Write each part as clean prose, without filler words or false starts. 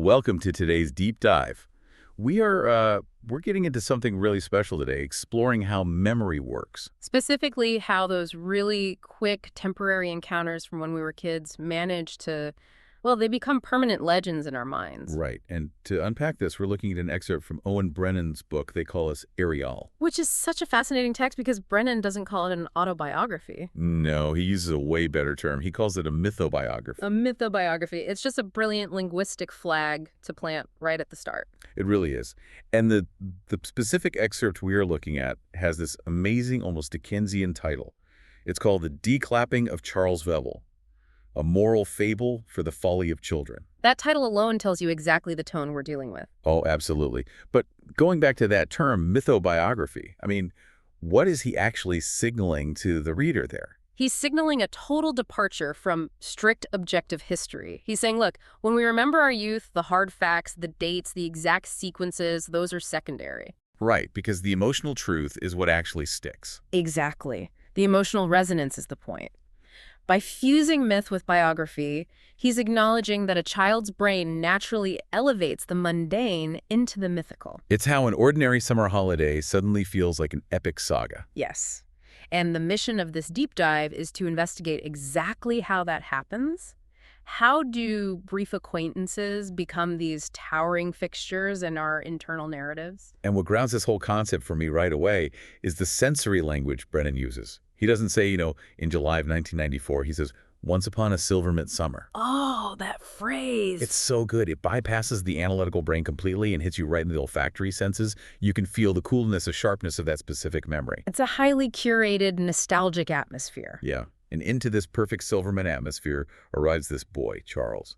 Welcome to today's deep dive. We're getting into something really special today, exploring how memory works. Specifically, how those really quick temporary encounters from when we were kids manage to, well, they become permanent legends in our minds. Right. And to unpack this, we're looking at an excerpt from Owen Brennan's book, They Call Us Éireál. Which is such a fascinating text because Brennan doesn't call it an autobiography. No, he uses a way better term. He calls it a mythobiography. A mythobiography. It's just a brilliant linguistic flag to plant right at the start. It really is. And the specific excerpt we are looking at has this amazing, almost Dickensian title. It's called The Declapping of Charles Vevel, a moral fable for the folly of children. That title alone tells you exactly the tone we're dealing with. Oh, absolutely. But going back to that term, mythobiography, I mean, what is he actually signaling to the reader there? He's signaling a total departure from strict objective history. He's saying, look, when we remember our youth, the hard facts, the dates, the exact sequences, those are secondary. Right, because the emotional truth is what actually sticks. Exactly. The emotional resonance is the point. By fusing myth with biography, he's acknowledging that a child's brain naturally elevates the mundane into the mythical. It's how an ordinary summer holiday suddenly feels like an epic saga. Yes. And the mission of this deep dive is to investigate exactly how that happens. How do brief acquaintances become these towering fixtures in our internal narratives? And what grounds this whole concept for me right away is the sensory language Brennan uses. He doesn't say, in July of 1994, he says, once upon a silver mint summer. Oh, that phrase. It's so good. It bypasses the analytical brain completely and hits you right in the olfactory senses. You can feel the coolness or sharpness of that specific memory. It's a highly curated, nostalgic atmosphere. Yeah. And into this perfect silver mint atmosphere arrives this boy, Charles.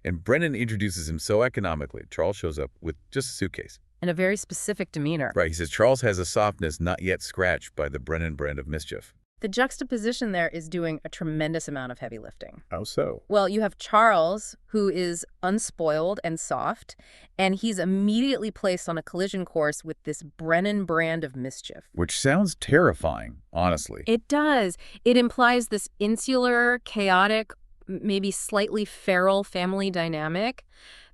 And Brennan introduces him so economically. Charles shows up with just a suitcase. And a very specific demeanor. Right. He says Charles has a softness not yet scratched by the Brennan brand of mischief. The juxtaposition there is doing a tremendous amount of heavy lifting. How so? Well, you have Charles, who is unspoiled and soft, and he's immediately placed on a collision course with this Brennan brand of mischief. Which sounds terrifying, honestly. It does. It implies this insular, chaotic, maybe slightly feral family dynamic.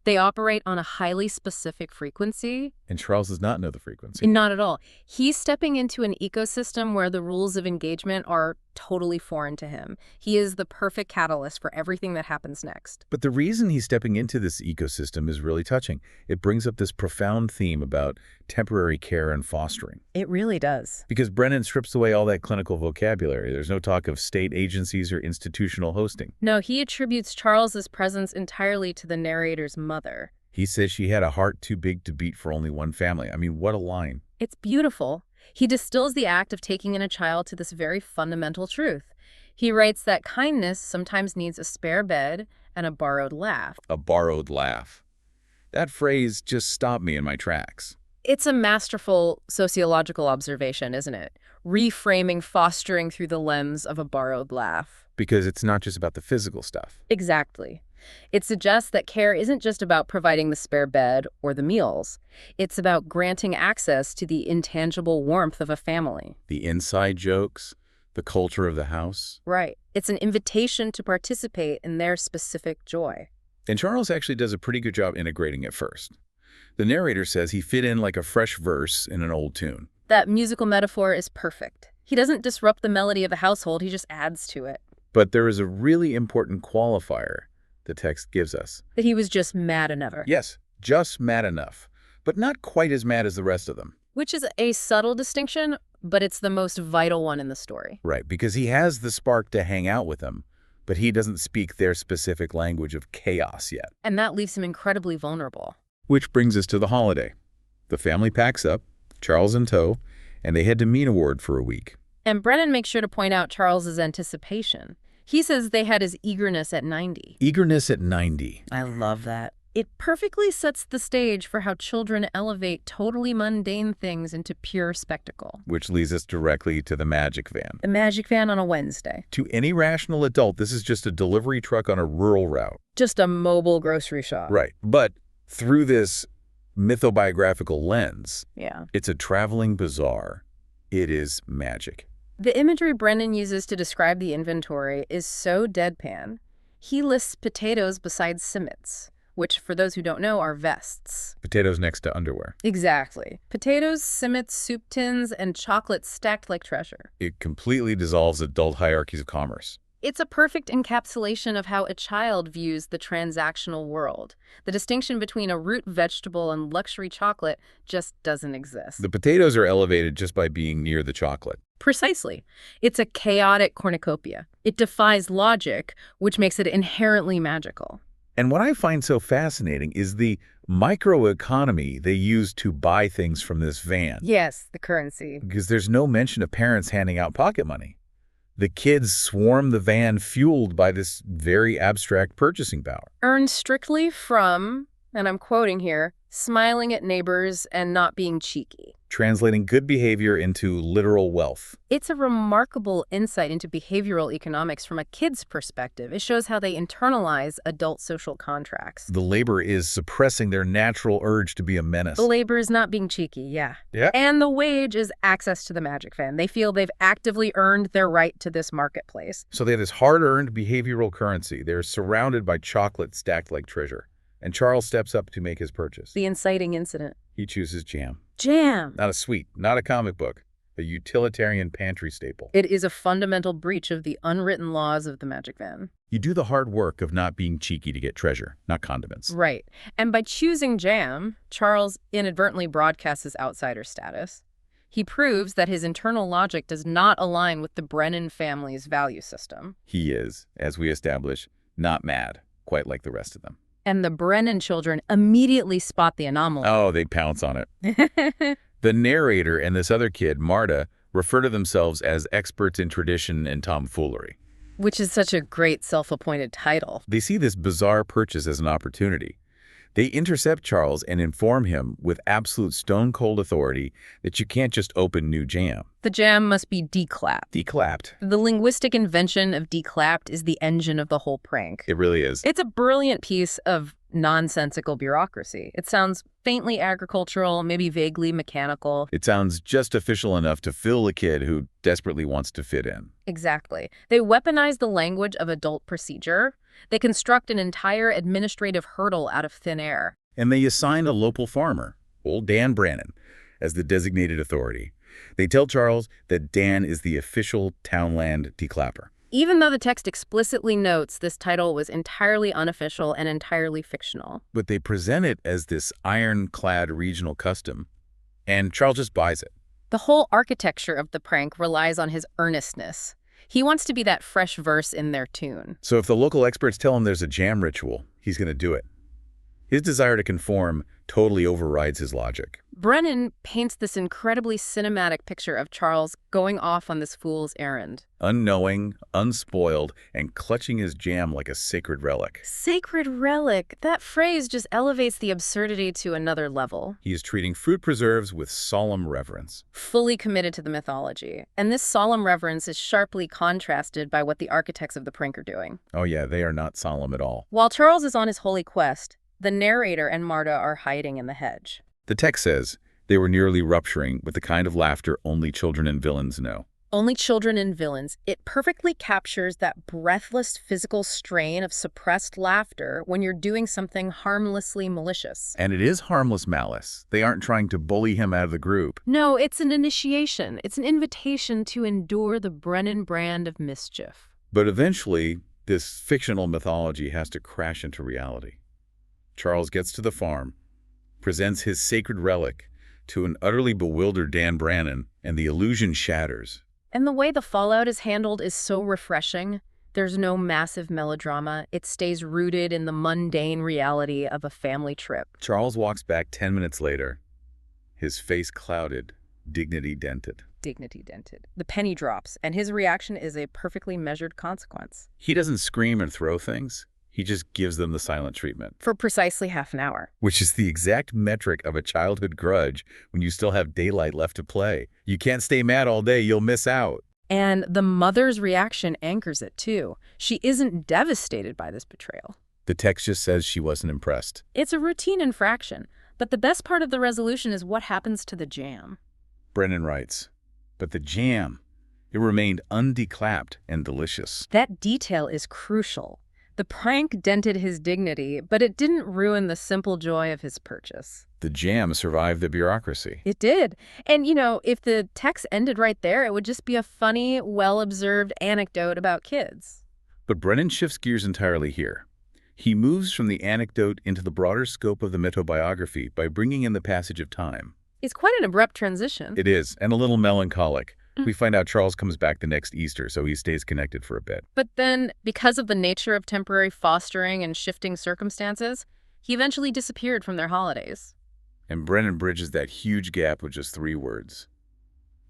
They operate on a highly specific frequency. And Charles does not know the frequency. Not at all. He's stepping into an ecosystem where the rules of engagement are totally foreign to him. He is the perfect catalyst for everything that happens next. But the reason he's stepping into this ecosystem is really touching. It brings up this profound theme about temporary care and fostering. It really does. Because Brennan strips away all that clinical vocabulary. There's no talk of state agencies or institutional hosting. No, he attributes Charles's presence entirely to the narrator's mother. He says she had a heart too big to beat for only one family. I mean, what a line. It's beautiful. He distills the act of taking in a child to this very fundamental truth. He writes that kindness sometimes needs a spare bed and a borrowed laugh. A borrowed laugh. That phrase just stopped me in my tracks. It's a masterful sociological observation, isn't it? Reframing fostering through the lens of a borrowed laugh. Because it's not just about the physical stuff. Exactly. It suggests that care isn't just about providing the spare bed or the meals. It's about granting access to the intangible warmth of a family. The inside jokes, the culture of the house. Right. It's an invitation to participate in their specific joy. And Charles actually does a pretty good job integrating it first. The narrator says he fit in like a fresh verse in an old tune. That musical metaphor is perfect. He doesn't disrupt the melody of the household, he just adds to it. But there is a really important qualifier the text gives us. That he was just mad enough. Yes, just mad enough, but not quite as mad as the rest of them. Which is a subtle distinction, but it's the most vital one in the story. Right, because he has the spark to hang out with them, but he doesn't speak their specific language of chaos yet. And that leaves him incredibly vulnerable. Which brings us to the holiday. The family packs up, Charles in tow, and they head to Meenaward for a week. And Brennan makes sure to point out Charles's anticipation. He says they had his eagerness at 90. Eagerness at 90. I love that. It perfectly sets the stage for how children elevate totally mundane things into pure spectacle. Which leads us directly to the magic van. The magic van on a Wednesday. To any rational adult, this is just a delivery truck on a rural route. Just a mobile grocery shop. Right. But through this mythobiographical lens, it's a traveling bazaar. It is magic. The imagery Brennan uses to describe the inventory is so deadpan. He lists potatoes beside cimets, which for those who don't know are vests. Potatoes next to underwear. Exactly. Potatoes, cimmets, soup tins, and chocolate stacked like treasure. It completely dissolves adult hierarchies of commerce. It's a perfect encapsulation of how a child views the transactional world. The distinction between a root vegetable and luxury chocolate just doesn't exist. The potatoes are elevated just by being near the chocolate. Precisely. It's a chaotic cornucopia. It defies logic, which makes it inherently magical. And what I find so fascinating is the microeconomy they use to buy things from this van. Yes, the currency. Because there's no mention of parents handing out pocket money. The kids swarm the van fueled by this very abstract purchasing power. Earned strictly from, and I'm quoting here, smiling at neighbors and not being cheeky. Translating good behavior into literal wealth. It's a remarkable insight into behavioral economics from a kid's perspective. It shows how they internalize adult social contracts. The labor is suppressing their natural urge to be a menace. The labor is not being cheeky, yeah. And the wage is access to the magic fan. They feel they've actively earned their right to this marketplace. So they have this hard-earned behavioral currency. They're surrounded by chocolate stacked like treasure. And Charles steps up to make his purchase. The inciting incident. He chooses jam. Jam! Not a sweet, not a comic book, a utilitarian pantry staple. It is a fundamental breach of the unwritten laws of the magic van. You do the hard work of not being cheeky to get treasure, not condiments. Right. And by choosing jam, Charles inadvertently broadcasts his outsider status. He proves that his internal logic does not align with the Brennan family's value system. He is, as we establish, not mad, quite like the rest of them. And the Brennan children immediately spot the anomaly. Oh, they pounce on it. The narrator and this other kid, Marta, refer to themselves as experts in tradition and tomfoolery. Which is such a great self-appointed title. They see this bizarre purchase as an opportunity. They intercept Charles and inform him with absolute stone-cold authority that you can't just open new jam. The jam must be declapped. Declapped. The linguistic invention of declapped is the engine of the whole prank. It really is. It's a brilliant piece of nonsensical bureaucracy. It sounds faintly agricultural, maybe vaguely mechanical. It sounds just official enough to fill a kid who desperately wants to fit in. Exactly. They weaponize the language of adult procedure. They construct an entire administrative hurdle out of thin air. And they assign a local farmer, old Dan Brannan, as the designated authority. They tell Charles that Dan is the official townland declapper. Even though the text explicitly notes this title was entirely unofficial and entirely fictional. But they present it as this ironclad regional custom, and Charles just buys it. The whole architecture of the prank relies on his earnestness. He wants to be that fresh verse in their tune. So if the local experts tell him there's a jam ritual, he's going to do it. His desire to conform totally overrides his logic. Brennan paints this incredibly cinematic picture of Charles going off on this fool's errand. Unknowing, unspoiled, and clutching his jam like a sacred relic. Sacred relic. That phrase just elevates the absurdity to another level. He is treating fruit preserves with solemn reverence. Fully committed to the mythology. And this solemn reverence is sharply contrasted by what the architects of the prank are doing. Oh yeah, they are not solemn at all. While Charles is on his holy quest, the narrator and Marta are hiding in the hedge. The text says they were nearly rupturing with the kind of laughter only children and villains know. Only children and villains. It perfectly captures that breathless physical strain of suppressed laughter when you're doing something harmlessly malicious. And it is harmless malice. They aren't trying to bully him out of the group. No, it's an initiation. It's an invitation to endure the Brennan brand of mischief. But eventually, this fictional mythology has to crash into reality. Charles gets to the farm, presents his sacred relic to an utterly bewildered Dan Brannan, and the illusion shatters. And the way the fallout is handled is so refreshing. There's no massive melodrama. It stays rooted in the mundane reality of a family trip. Charles walks back 10 minutes later, his face clouded, dignity dented. Dignity dented. The penny drops, and his reaction is a perfectly measured consequence. He doesn't scream and throw things. He just gives them the silent treatment. For precisely half an hour. Which is the exact metric of a childhood grudge when you still have daylight left to play. You can't stay mad all day, you'll miss out. And the mother's reaction anchors it, too. She isn't devastated by this betrayal. The text just says she wasn't impressed. It's a routine infraction, but the best part of the resolution is what happens to the jam. Brennan writes, but the jam, it remained undeclapped and delicious. That detail is crucial. The The prank dented his dignity, but it didn't ruin the simple joy of his purchase. The jam survived the bureaucracy. It did. And, if the text ended right there, it would just be a funny, well-observed anecdote about kids. But Brennan shifts gears entirely here. He moves from the anecdote into the broader scope of the mythobiography by bringing in the passage of time. It's quite an abrupt transition. It is, and a little melancholic. We find out Charles comes back the next Easter, so he stays connected for a bit. But then, because of the nature of temporary fostering and shifting circumstances, he eventually disappeared from their holidays. And Brennan bridges that huge gap with just 3 words.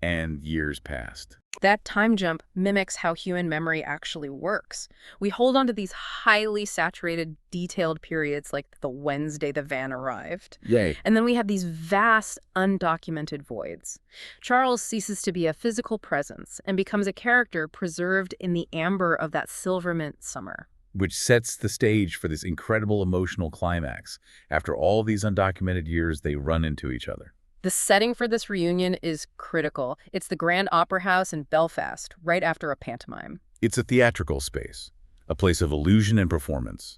And years passed. That time jump mimics how human memory actually works. We hold on to these highly saturated, detailed periods like the Wednesday the van arrived. Yay. And then we have these vast, undocumented voids. Charles ceases to be a physical presence and becomes a character preserved in the amber of that silver mint summer. Which sets the stage for this incredible emotional climax. After all these undocumented years, they run into each other. The setting for this reunion is critical. It's the Grand Opera House in Belfast, right after a pantomime. It's a theatrical space, a place of illusion and performance.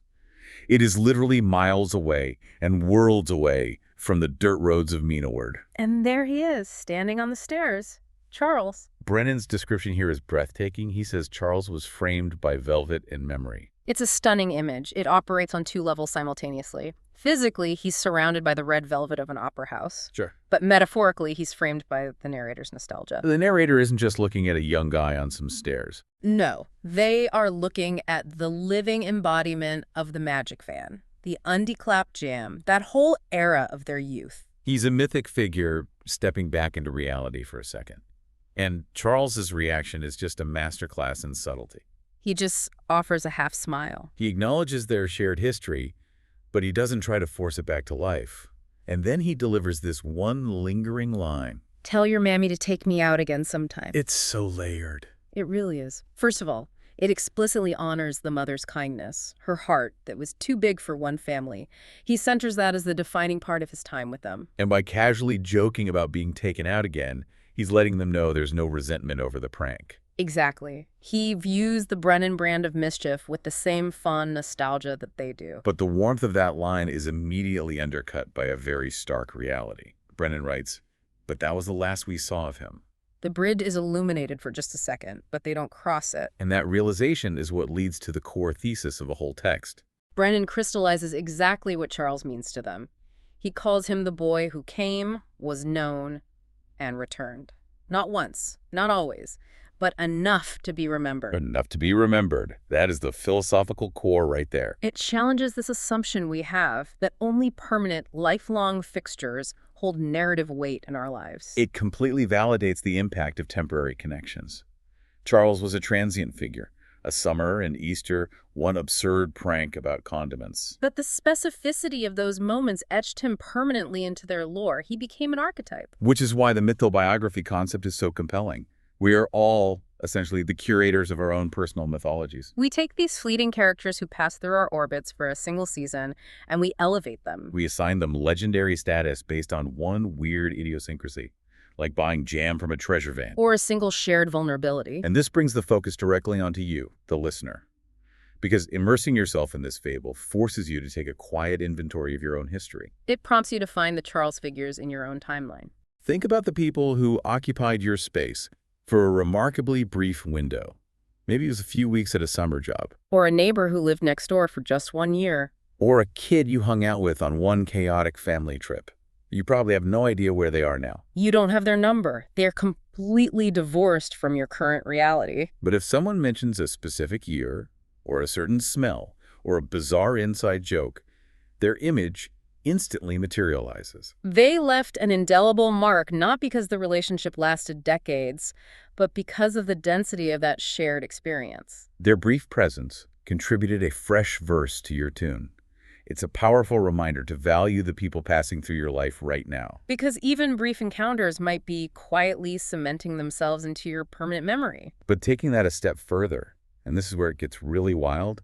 It is literally miles away and worlds away from the dirt roads of Meenaward. And there he is, standing on the stairs. Charles. Brennan's description here is breathtaking. He says Charles was framed by velvet and memory. It's a stunning image. It operates on 2 levels simultaneously. Physically, he's surrounded by the red velvet of an opera house. Sure. But metaphorically, he's framed by the narrator's nostalgia. The narrator isn't just looking at a young guy on some stairs. No, they are looking at the living embodiment of the magic van, the undeclapped jam, that whole era of their youth. He's a mythic figure stepping back into reality for a second. And Charles's reaction is just a masterclass in subtlety. He just offers a half smile. He acknowledges their shared history, but he doesn't try to force it back to life. And then he delivers this one lingering line. Tell your mammy to take me out again sometime. It's so layered. It really is. First of all, it explicitly honors the mother's kindness, her heart that was too big for one family. He centers that as the defining part of his time with them. And by casually joking about being taken out again, he's letting them know there's no resentment over the prank. Exactly. He views the Brennan brand of mischief with the same fond nostalgia that they do. But the warmth of that line is immediately undercut by a very stark reality. Brennan writes, "But that was the last we saw of him." The bridge is illuminated for just a second, but they don't cross it. And that realization is what leads to the core thesis of the whole text. Brennan crystallizes exactly what Charles means to them. He calls him the boy who came, was known, and returned. Not once, not always, but enough to be remembered. Enough to be remembered. That is the philosophical core right there. It challenges this assumption we have that only permanent, lifelong fixtures hold narrative weight in our lives. It completely validates the impact of temporary connections. Charles was a transient figure. A summer, an Easter, one absurd prank about condiments. But the specificity of those moments etched him permanently into their lore. He became an archetype. Which is why the mythobiography concept is so compelling. We are all essentially the curators of our own personal mythologies. We take these fleeting characters who pass through our orbits for a single season, and we elevate them. We assign them legendary status based on one weird idiosyncrasy, like buying jam from a treasure van. Or a single shared vulnerability. And this brings the focus directly onto you, the listener. Because immersing yourself in this fable forces you to take a quiet inventory of your own history. It prompts you to find the Charles figures in your own timeline. Think about the people who occupied your space for a remarkably brief window. Maybe it was a few weeks at a summer job. Or a neighbor who lived next door for just 1 year. Or a kid you hung out with on one chaotic family trip. You probably have no idea where they are now. You don't have their number. They're completely divorced from your current reality. But if someone mentions a specific year, or a certain smell, or a bizarre inside joke, their image instantly materializes. They left an indelible mark not because the relationship lasted decades, but because of the density of that shared experience. Their brief presence contributed a fresh verse to your tune. It's a powerful reminder to value the people passing through your life right now. Because even brief encounters might be quietly cementing themselves into your permanent memory. But taking that a step further, and this is where it gets really wild,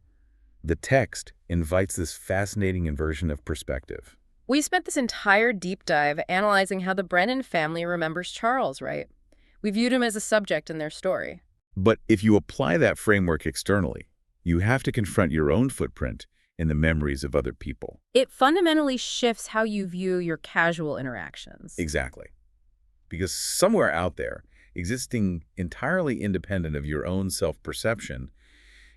the text invites this fascinating inversion of perspective. We spent this entire deep dive analyzing how the Brennan family remembers Charles, right? We viewed him as a subject in their story. But if you apply that framework externally, You have to confront your own footprint in the memories of other people. It fundamentally shifts how you view your casual interactions. Exactly. Because somewhere out there, existing entirely independent of your own self-perception,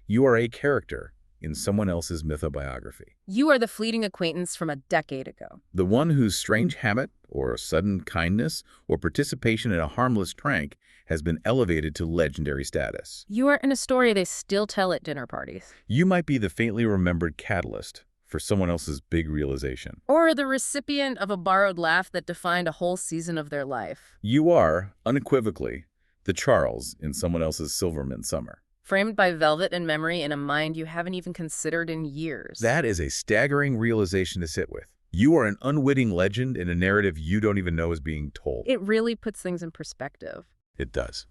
you are a character in someone else's mythobiography. You are the fleeting acquaintance from a decade ago. The one whose strange habit, or sudden kindness, or participation in a harmless prank has been elevated to legendary status. You are in a story they still tell at dinner parties. You might be the faintly remembered catalyst for someone else's big realization. Or the recipient of a borrowed laugh that defined a whole season of their life. You are, unequivocally, the Charles in someone else's Silverman summer. Framed by velvet and memory in a mind you haven't even considered in years. That is a staggering realization to sit with. You are an unwitting legend in a narrative you don't even know is being told. It really puts things in perspective. It does.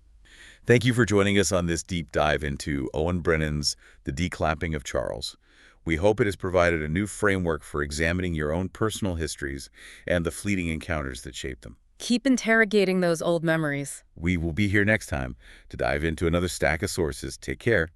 Thank you for joining us on this deep dive into Owen Brennan's The Declapping of Charles. We hope it has provided a new framework for examining your own personal histories and the fleeting encounters that shape them. Keep interrogating those old memories. We will be here next time to dive into another stack of sources. Take care.